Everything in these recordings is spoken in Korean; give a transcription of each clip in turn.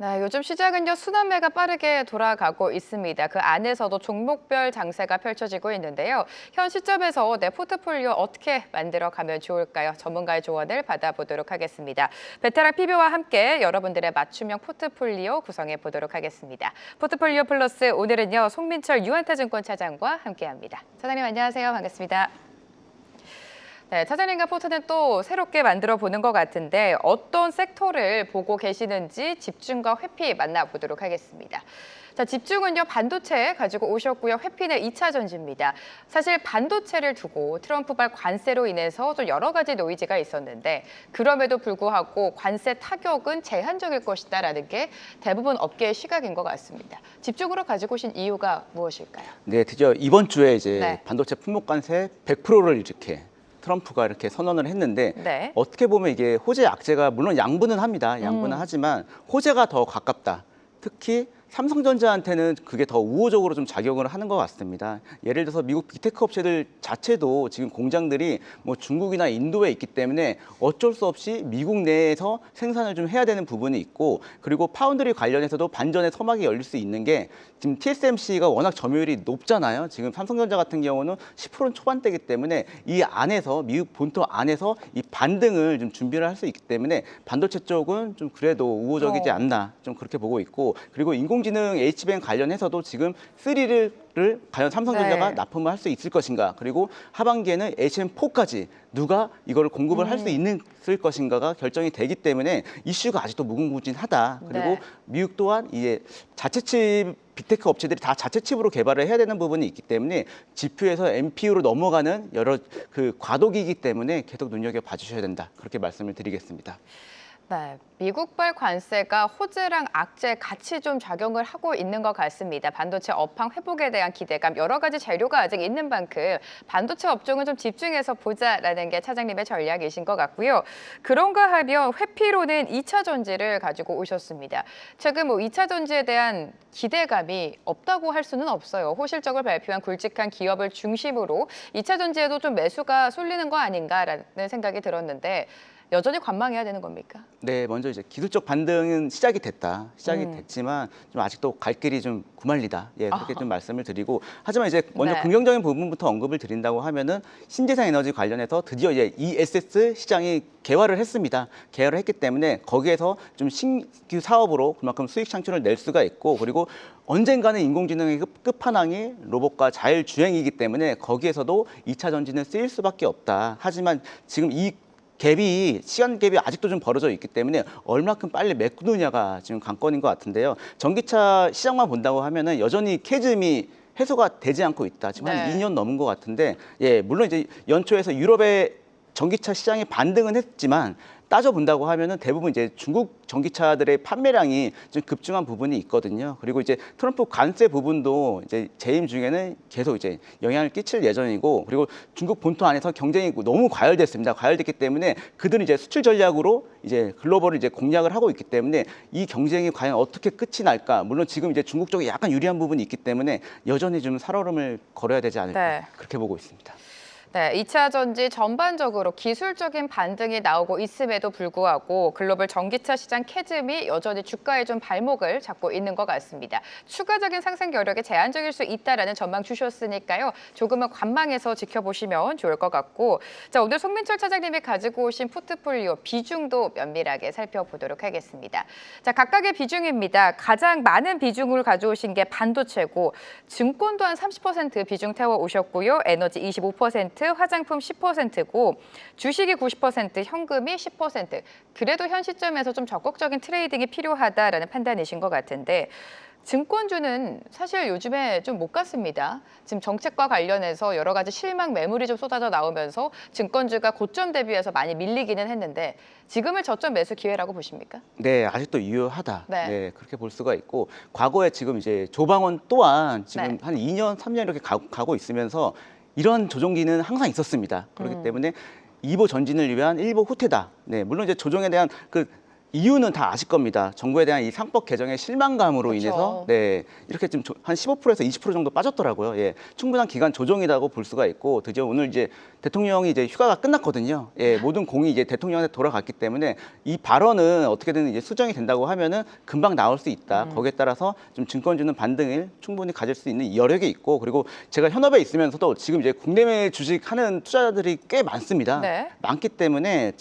네, 요즘 시장은요, 순환매가 빠르게 돌아가고 있습니다. 그 안에서도 종목별 장세가 펼쳐지고 있는데요. 현 시점에서 내 포트폴리오 어떻게 만들어가면 좋을까요? 전문가의 조언을 받아보도록 하겠습니다. 베테랑 PB와 함께 여러분들의 맞춤형 포트폴리오 구성해 보도록 하겠습니다. 포트폴리오 플러스 오늘은요, 송민철 유한타증권 차장과 함께합니다. 차장님 안녕하세요. 반갑습니다. 네, 차장님과 포트는 또 새롭게 만들어 보는 것 같은데 어떤 섹터를 보고 계시는지 집중과 회피 만나보도록 하겠습니다. 자, 집중은요, 반도체 가지고 오셨고요. 회피는 2차 전지입니다. 사실 반도체를 두고 트럼프발 관세로 인해서 좀 여러 가지 노이즈가 있었는데 그럼에도 불구하고 관세 타격은 제한적일 것이다라는 게 대부분 업계의 시각인 것 같습니다. 집중으로 가지고 오신 이유가 무엇일까요? 네, 드디어 이번 주에 이제 네. 반도체 품목 관세 100%를 이렇게 트럼프가 이렇게 선언을 했는데 네. 어떻게 보면 이게 호재 악재가 물론 양분은 합니다. 양분은 하지만 호재가 더 가깝다. 특히 삼성전자한테는 그게 더 우호적으로 좀 작용을 하는 것 같습니다. 예를 들어서 미국 빅테크 업체들 자체도 지금 공장들이 뭐 중국이나 인도에 있기 때문에 어쩔 수 없이 미국 내에서 생산을 좀 해야 되는 부분이 있고, 그리고 파운드리 관련해서도 반전의 서막이 열릴 수 있는 게 지금 TSMC가 워낙 점유율이 높잖아요. 지금 삼성전자 같은 경우는 10% 초반대이기 때문에 이 안에서 미국 본토 안에서 이 반등을 좀 준비를 할 수 있기 때문에 반도체 쪽은 좀 그래도 우호적이지 않나 좀 그렇게 보고 있고, 그리고 인공지능 H밴 관련해서도 지금 3를 과연 삼성전자가 네. 납품을 할 수 있을 것인가, 그리고 하반기에는 HM4까지 누가 이걸 공급을 할 수 있을 것인가가 결정이 되기 때문에 이슈가 아직도 무궁무진하다. 그리고 네. 미국 또한 이제 자체칩 빅테크 업체들이 다 자체칩으로 개발을 해야 되는 부분이 있기 때문에 GPU에서 NPU로 넘어가는 여러 그 과도기이기 때문에 계속 눈여겨 봐주셔야 된다. 그렇게 말씀을 드리겠습니다. 네, 미국발 관세가 호재랑 악재 같이 좀 작용을 하고 있는 것 같습니다. 반도체 업황 회복에 대한 기대감, 여러 가지 재료가 아직 있는 만큼 반도체 업종은 좀 집중해서 보자라는 게 차장님의 전략이신 것 같고요. 그런가 하면 회피로는 2차 전지를 가지고 오셨습니다. 최근 뭐 2차 전지에 대한 기대감이 없다고 할 수는 없어요. 호실적을 발표한 굵직한 기업을 중심으로 2차 전지에도 좀 매수가 쏠리는 거 아닌가라는 생각이 들었는데 여전히 관망해야 되는 겁니까? 네, 먼저 이제 기술적 반등은 시작이 됐지만 좀 아직도 갈 길이 좀 구말리다. 예, 그렇게 좀 말씀을 드리고, 하지만 이제 먼저 네. 긍정적인 부분부터 언급을 드린다고 하면은 신재생 에너지 관련해서 드디어 이제 ESS 시장이 개화를 했습니다. 개화를 했기 때문에 거기에서 좀 신규 사업으로 그만큼 수익 창출을 낼 수가 있고, 그리고 언젠가는 인공지능의 끝판왕이 로봇과 자율주행이기 때문에 거기에서도 2차 전지는 쓰일 수밖에 없다. 하지만 지금 이 시간 갭이 아직도 좀 벌어져 있기 때문에 얼마큼 빨리 메꾸느냐가 지금 관건인 것 같은데요. 전기차 시장만 본다고 하면은 여전히 캐즘이 해소가 되지 않고 있다. 지금 네. 한 2년 넘은 것 같은데, 예, 물론 이제 연초에서 유럽의 전기차 시장이 반등은 했지만 따져본다고 하면은 대부분 이제 중국 전기차들의 판매량이 좀 급증한 부분이 있거든요. 그리고 이제 트럼프 관세 부분도 이제 재임 중에는 계속 이제 영향을 끼칠 예정이고, 그리고 중국 본토 안에서 경쟁이 너무 과열됐습니다. 과열됐기 때문에 그들은 이제 수출 전략으로 이제 글로벌을 이제 공략을 하고 있기 때문에 이 경쟁이 과연 어떻게 끝이 날까? 물론 지금 이제 중국 쪽에 약간 유리한 부분이 있기 때문에 여전히 좀 살얼음을 걸어야 되지 않을까, 네. 그렇게 보고 있습니다. 네, 2차 전지 전반적으로 기술적인 반등이 나오고 있음에도 불구하고 글로벌 전기차 시장 캐즘이 여전히 주가에 좀 발목을 잡고 있는 것 같습니다. 추가적인 상승 여력이 제한적일 수 있다라는 전망 주셨으니까요. 조금은 관망해서 지켜보시면 좋을 것 같고, 자, 오늘 송민철 차장님이 가지고 오신 포트폴리오 비중도 면밀하게 살펴보도록 하겠습니다. 자, 각각의 비중입니다. 가장 많은 비중을 가져오신 게 반도체고, 증권도 한 30% 비중 태워 오셨고요. 에너지 25%, 화장품 10%고 주식이 90%, 현금이 10%. 그래도 현 시점에서 좀 적극적인 트레이딩이 필요하다라는 판단이신 것 같은데, 증권주는 사실 요즘에 좀 못 갔습니다. 지금 정책과 관련해서 여러 가지 실망 매물이 좀 쏟아져 나오면서 증권주가 고점 대비해서 많이 밀리기는 했는데 지금을 저점 매수 기회라고 보십니까? 네, 아직도 유효하다. 네. 네, 그렇게 볼 수가 있고, 과거에 지금 이제 조방원 또한 지금 네. 한 2년, 3년 이렇게 가고 있으면서 이런 조정기는 항상 있었습니다. 그렇기 때문에 이보 전진을 위한 일보 후퇴다. 네, 물론 이제 조정에 대한 그 이유는 다 아실 겁니다. 정부에 대한 이 상법 개정의 실망감으로 그렇죠. 인해서 네, 이렇게 좀 한 15%에서 20% 정도 빠졌더라고요. 예, 충분한 기간 조정이라고 볼 수가 있고 드디어 오늘 이제 대통령이 이제 휴가가 끝났거든요. 예, 모든 공이 이제 대통령한테 돌아갔기 때문에 이 발언은 어떻게든 이제 수정이 된다고 하면은 금방 나올 수 있다. 거기에 따라서 좀 증권주는 반등을 충분히 가질 수 있는 여력이 있고 그리고 제가 현업에 있으면서도 지금 이제 국내외 주식하는 투자자들이 꽤 많습니다. 네. 많기 때문에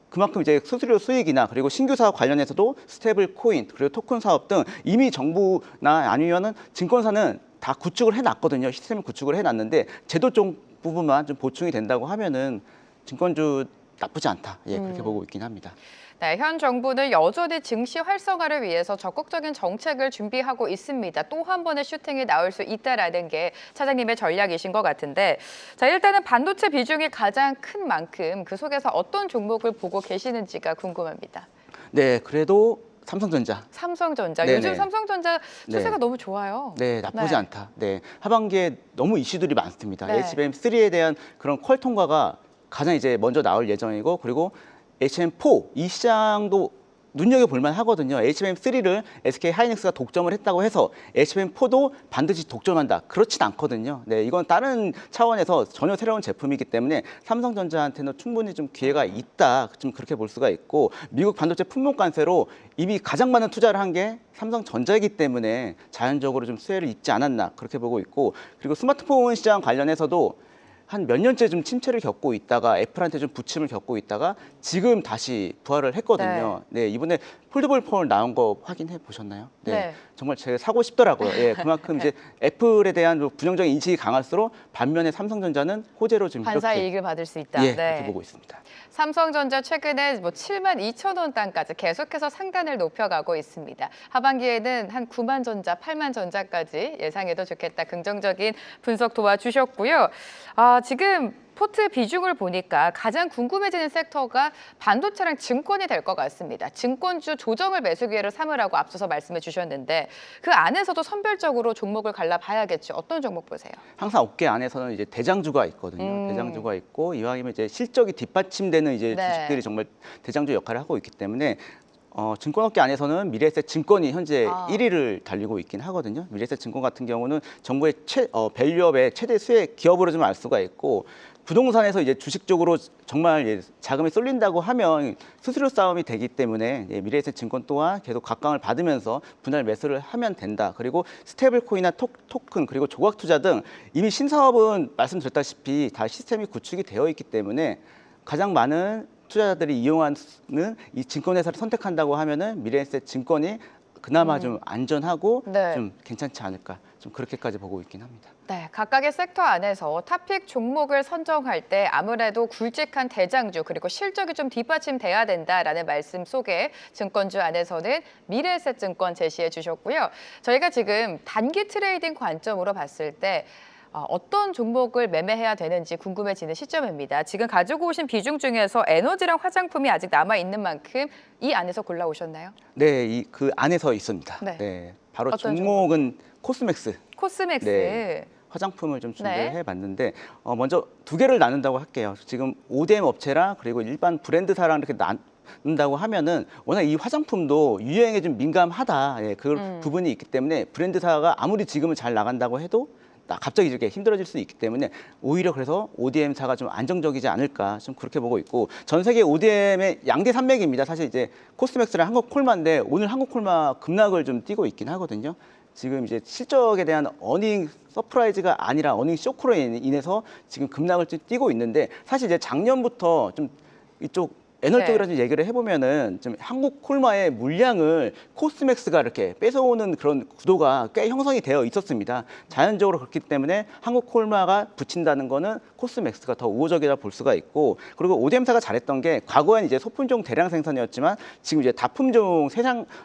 그만큼 이제 수수료 수익이나 그리고 신규 사업 관련해서도 스테이블 코인 그리고 토큰 사업 등 이미 정부나 아니면은 증권사는 다 구축을 해놨거든요. 시스템을 구축을 해놨는데 제도 쪽 부분만 좀 보충이 된다고 하면은 증권주 나쁘지 않다. 예, 그렇게 보고 있긴 합니다. 네, 현 정부는 여전히 증시 활성화를 위해서 적극적인 정책을 준비하고 있습니다. 또 한 번의 슈팅이 나올 수 있다라는 게 차장님의 전략이신 것 같은데, 자 일단은 반도체 비중이 가장 큰 만큼 그 속에서 어떤 종목을 보고 계시는지가 궁금합니다. 네, 그래도 삼성전자. 삼성전자, 네네. 요즘 삼성전자 추세가 네. 너무 좋아요. 네, 나쁘지 네. 않다. 네, 하반기에 너무 이슈들이 많습니다. 네. HBM3에 대한 그런 퀄 통과가 가장 이제 먼저 나올 예정이고 그리고 HBM4 이 시장도 눈여겨볼만 하거든요. HBM3를 SK 하이닉스가 독점을 했다고 해서 HBM4도 반드시 독점한다. 그렇진 않거든요. 네, 이건 다른 차원에서 전혀 새로운 제품이기 때문에 삼성전자한테는 충분히 좀 기회가 있다. 좀 그렇게 볼 수가 있고 미국 반도체 품목 관세로 이미 가장 많은 투자를 한 게 삼성전자이기 때문에 자연적으로 좀 수혜를 입지 않았나 그렇게 보고 있고 그리고 스마트폰 시장 관련해서도 한 몇 년째 좀 침체를 겪고 있다가 애플한테 좀 부침을 겪고 있다가 지금 다시 부활을 했거든요. 네, 이번에 폴더블 폰 나온 거 확인해 보셨나요? 네. 정말 제가 사고 싶더라고요. 예, 그만큼 이제 애플에 대한 부정적인 인식이 강할수록 반면에 삼성전자는 호재로 좀 반사 이렇게 이익을 받을 수 있다. 예, 그렇게 보고 있습니다. 삼성전자 최근에 72,000원 단까지 계속해서 상단을 높여가고 있습니다. 하반기에는 한 9만 전자, 8만 전자까지 예상해도 좋겠다. 긍정적인 분석 도와주셨고요. 지금 포트 비중을 보니까 가장 궁금해지는 섹터가 반도체랑 증권이 될 것 같습니다. 증권주 조정을 매수 기회로 삼으라고 앞서서 말씀해 주셨는데 그 안에서도 선별적으로 종목을 갈라봐야겠죠. 어떤 종목 보세요? 항상 업계 안에서는 이제 대장주가 있거든요. 대장주가 있고 이왕이면 이제 실적이 뒷받침되는 이제 네. 주식들이 정말 대장주 역할을 하고 있기 때문에 증권업계 안에서는 미래에셋 증권이 현재 1위를 달리고 있긴 하거든요. 미래에셋 증권 같은 경우는 정부의 밸류업의 최대 수혜 기업으로 좀 알 수가 있고 부동산에서 이제 주식 쪽으로 정말 자금이 쏠린다고 하면 수수료 싸움이 되기 때문에 미래에셋 증권 또한 계속 각광을 받으면서 분할 매수를 하면 된다. 그리고 스테이블 코인이나 토큰 그리고 조각 투자 등 이미 신사업은 말씀드렸다시피 다 시스템이 구축이 되어 있기 때문에 가장 많은 투자자들이 이용하는 이 증권회사를 선택한다고 하면은 미래에셋 증권이 그나마 좀 안전하고 네. 좀 괜찮지 않을까 좀 그렇게까지 보고 있긴 합니다. 네, 각각의 섹터 안에서 탑픽 종목을 선정할 때 아무래도 굵직한 대장주 그리고 실적이 좀 뒷받침돼야 된다라는 말씀 속에 증권주 안에서는 미래에셋 증권 제시해 주셨고요. 저희가 지금 단기 트레이딩 관점으로 봤을 때 어떤 종목을 매매해야 되는지 궁금해지는 시점입니다. 지금 가지고 오신 비중 중에서 에너지랑 화장품이 아직 남아있는 만큼 이 안에서 골라오셨나요? 네, 그 안에서 있습니다. 네. 네, 바로 어떤 종목은 코스맥스. 코스맥스. 네. 화장품을 좀 준비를 네. 해봤는데 먼저 두 개를 나눈다고 할게요. 지금 ODM 업체랑 그리고 일반 브랜드사랑 이렇게 나눈다고 하면은 워낙 이 화장품도 유행에 좀 민감하다. 예, 그 부분이 있기 때문에 브랜드사가 아무리 지금은 잘 나간다고 해도 갑자기 이렇게 힘들어질 수 있기 때문에 오히려 그래서 ODM사가 좀 안정적이지 않을까 좀 그렇게 보고 있고 전 세계 ODM의 양대 산맥입니다. 사실 이제 코스맥스랑 한국콜마인데 오늘 한국콜마 급락을 좀 띄고 있긴 하거든요. 지금 이제 실적에 대한 어닝 서프라이즈가 아니라 어닝 쇼크로 인해서 지금 급락을 좀 띄고 있는데 사실 이제 작년부터 좀 이쪽 에너지 쪽이라 좀 얘기를 해보면은 좀 한국콜마의 물량을 코스맥스가 이렇게 뺏어오는 그런 구도가 꽤 형성이 되어 있었습니다. 자연적으로 그렇기 때문에 한국콜마가 붙인다는 거는 코스맥스가 더 우호적이라 볼 수가 있고 그리고 ODM사가 잘했던 게 과거엔 이제 소품종 대량 생산이었지만 지금 이제 다품종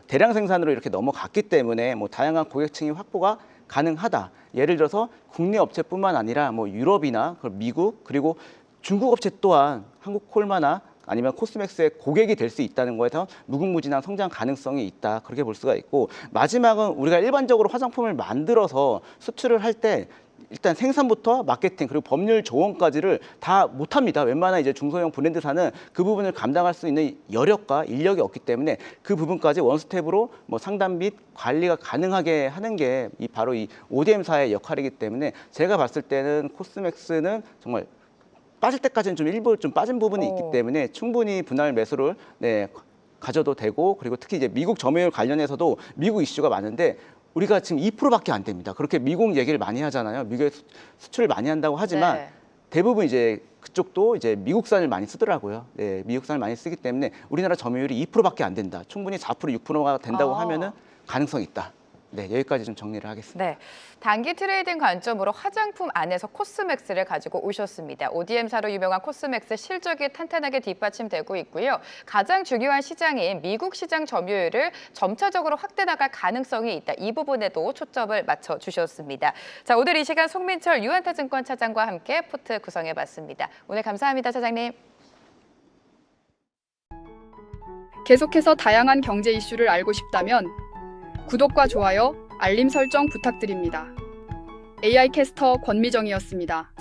대량 생산으로 이렇게 넘어갔기 때문에 뭐 다양한 고객층이 확보가 가능하다. 예를 들어서 국내 업체뿐만 아니라 뭐 유럽이나 미국 그리고 중국 업체 또한 한국콜마나 아니면 코스맥스의 고객이 될 수 있다는 거에서 무궁무진한 성장 가능성이 있다. 그렇게 볼 수가 있고 마지막은 우리가 일반적으로 화장품을 만들어서 수출을 할 때 일단 생산부터 마케팅 그리고 법률 조언까지를 다 못합니다. 웬만한 이제 중소형 브랜드사는 그 부분을 감당할 수 있는 여력과 인력이 없기 때문에 그 부분까지 원스텝으로 뭐 상담 및 관리가 가능하게 하는 게 바로 이 ODM사의 역할이기 때문에 제가 봤을 때는 코스맥스는 정말 빠질 때까지는 좀 일부 좀 빠진 부분이 있기 때문에 충분히 분할 매수를 가져도 되고, 그리고 특히 이제 미국 점유율 관련해서도 미국 이슈가 많은데 우리가 지금 2%밖에 안 됩니다. 그렇게 미국 얘기를 많이 하잖아요. 미국에 수출을 많이 한다고 하지만 네. 대부분 이제 그쪽도 이제 미국산을 많이 쓰더라고요. 네, 미국산을 많이 쓰기 때문에 우리나라 점유율이 2%밖에 안 된다. 충분히 4%, 6%가 된다고 하면은 가능성이 있다. 네, 여기까지 좀 정리를 하겠습니다. 네, 단기 트레이딩 관점으로 화장품 안에서 코스맥스를 가지고 오셨습니다. ODM사로 유명한 코스맥스 실적이 탄탄하게 뒷받침되고 있고요. 가장 중요한 시장인 미국 시장 점유율을 점차적으로 확대 나갈 가능성이 있다. 이 부분에도 초점을 맞춰주셨습니다. 자, 오늘 이 시간 송민철 유한타증권 차장과 함께 포트 구성해봤습니다. 오늘 감사합니다, 차장님. 계속해서 다양한 경제 이슈를 알고 싶다면 구독과 좋아요, 알림 설정 부탁드립니다. AI 캐스터 권미정이었습니다.